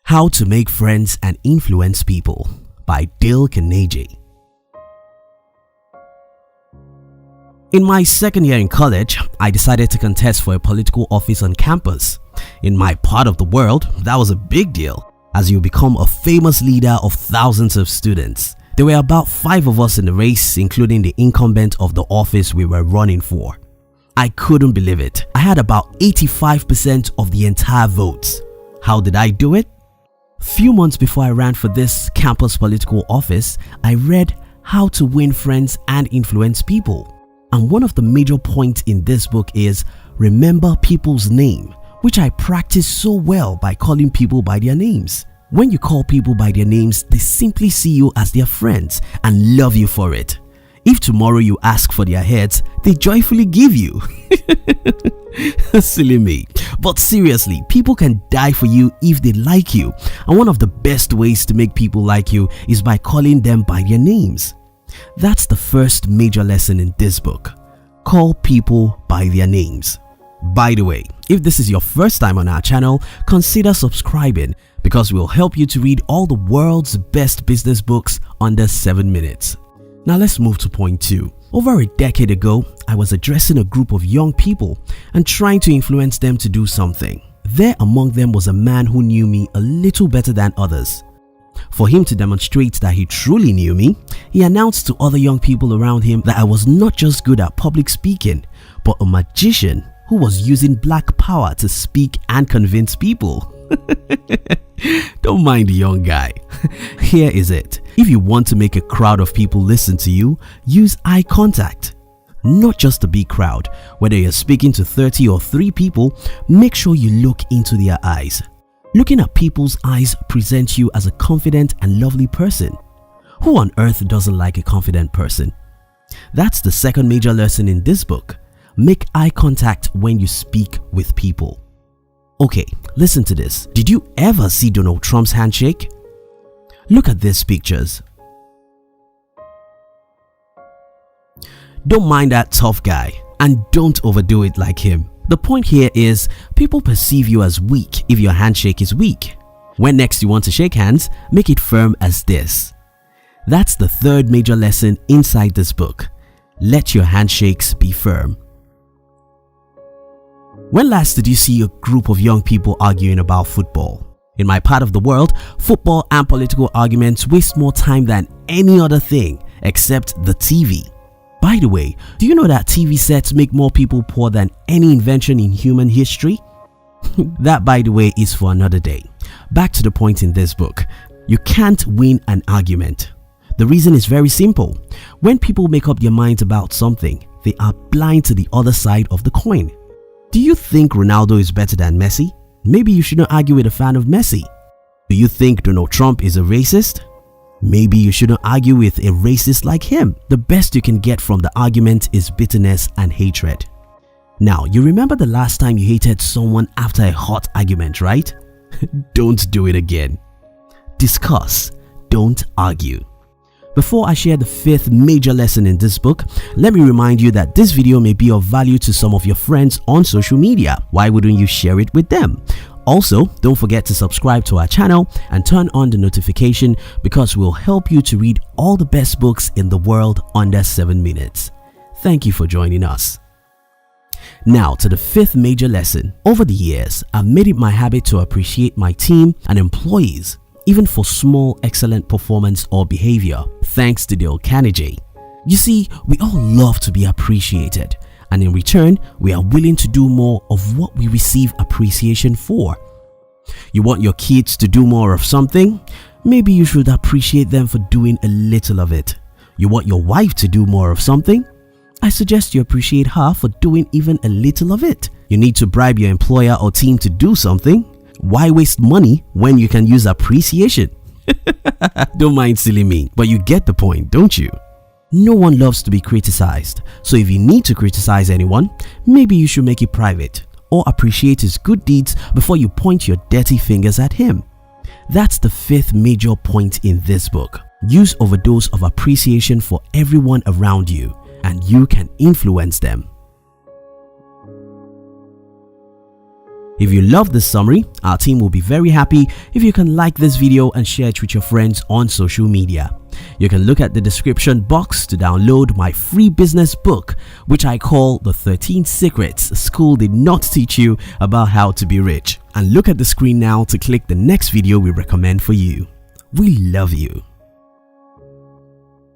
How to Make Friends and Influence People by Dale Carnegie. In my second year in college, I decided to contest for a political office on campus. In my part of the world, that was a big deal, as you become a famous leader of thousands of students. There were about 5 of us in the race, including the incumbent of the office we were running for. I couldn't believe it. I had about 85% of the entire votes. How did I do it? Few months before I ran for this campus political office, I read How to Win Friends and Influence People. And one of the major points in this book is remember people's name, which I practice so well by calling people by their names. When you call people by their names, they simply see you as their friends and love you for it. If tomorrow you ask for their heads, they joyfully give you. Silly me. But seriously, people can die for you if they like you. And one of the best ways to make people like you is by calling them by their names. That's the first major lesson in this book. Call people by their names. By the way, if this is your first time on our channel, consider subscribing because we'll help you to read all the world's best business books under 7 minutes. Now let's move to point 2. Over a decade ago, I was addressing a group of young people and trying to influence them to do something. There among them was a man who knew me a little better than others. For him to demonstrate that he truly knew me, he announced to other young people around him that I was not just good at public speaking, but a magician who was using black power to speak and convince people. Don't mind the young guy. Here is it. If you want to make a crowd of people listen to you, use eye contact. Not just a big crowd. Whether you're speaking to 30 or 3 people, make sure you look into their eyes. Looking at people's eyes presents you as a confident and lovely person. Who on earth doesn't like a confident person? That's the second major lesson in this book. Make eye contact when you speak with people. Okay, listen to this. Did you ever see Donald Trump's handshake? Look at these pictures. Don't mind that tough guy and don't overdo it like him. The point here is people perceive you as weak if your handshake is weak. When next you want to shake hands, make it firm as this. That's the third major lesson inside this book. Let your handshakes be firm. When last did you see a group of young people arguing about football? In my part of the world, football and political arguments waste more time than any other thing except the TV. By the way, do you know that TV sets make more people poor than any invention in human history? That, by the way, is for another day. Back to the point in this book. You can't win an argument. The reason is very simple. When people make up their minds about something, they are blind to the other side of the coin. Do you think Ronaldo is better than Messi? Maybe you shouldn't argue with a fan of Messi. Do you think Donald Trump is a racist? Maybe you shouldn't argue with a racist like him. The best you can get from the argument is bitterness and hatred. Now, you remember the last time you hated someone after a hot argument, right? Don't do it again. Discuss, don't argue. Before I share the 5th major lesson in this book, let me remind you that this video may be of value to some of your friends on social media. Why wouldn't you share it with them? Also, don't forget to subscribe to our channel and turn on the notification because we'll help you to read all the best books in the world under 7 minutes. Thank you for joining us. Now to the 5th major lesson. Over the years, I've made it my habit to appreciate my team and employees, even for small, excellent performance or behavior, thanks to Dale Carnegie. You see, we all love to be appreciated, and in return, we are willing to do more of what we receive appreciation for. You want your kids to do more of something? Maybe you should appreciate them for doing a little of it. You want your wife to do more of something? I suggest you appreciate her for doing even a little of it. You need to bribe your employer or team to do something? Why waste money when you can use appreciation? Don't mind silly me, but you get the point, don't you? No one loves to be criticized, so if you need to criticize anyone, maybe you should make it private or appreciate his good deeds before you point your dirty fingers at him. That's the 5th major point in this book. Use overdose of appreciation for everyone around you, and you can influence them. If you love this summary, our team will be very happy if you can like this video and share it with your friends on social media. You can look at the description box to download my free business book, which I call The 13 Secrets School Did Not Teach You About How to Be Rich. And look at the screen now to click the next video we recommend for you. We love you.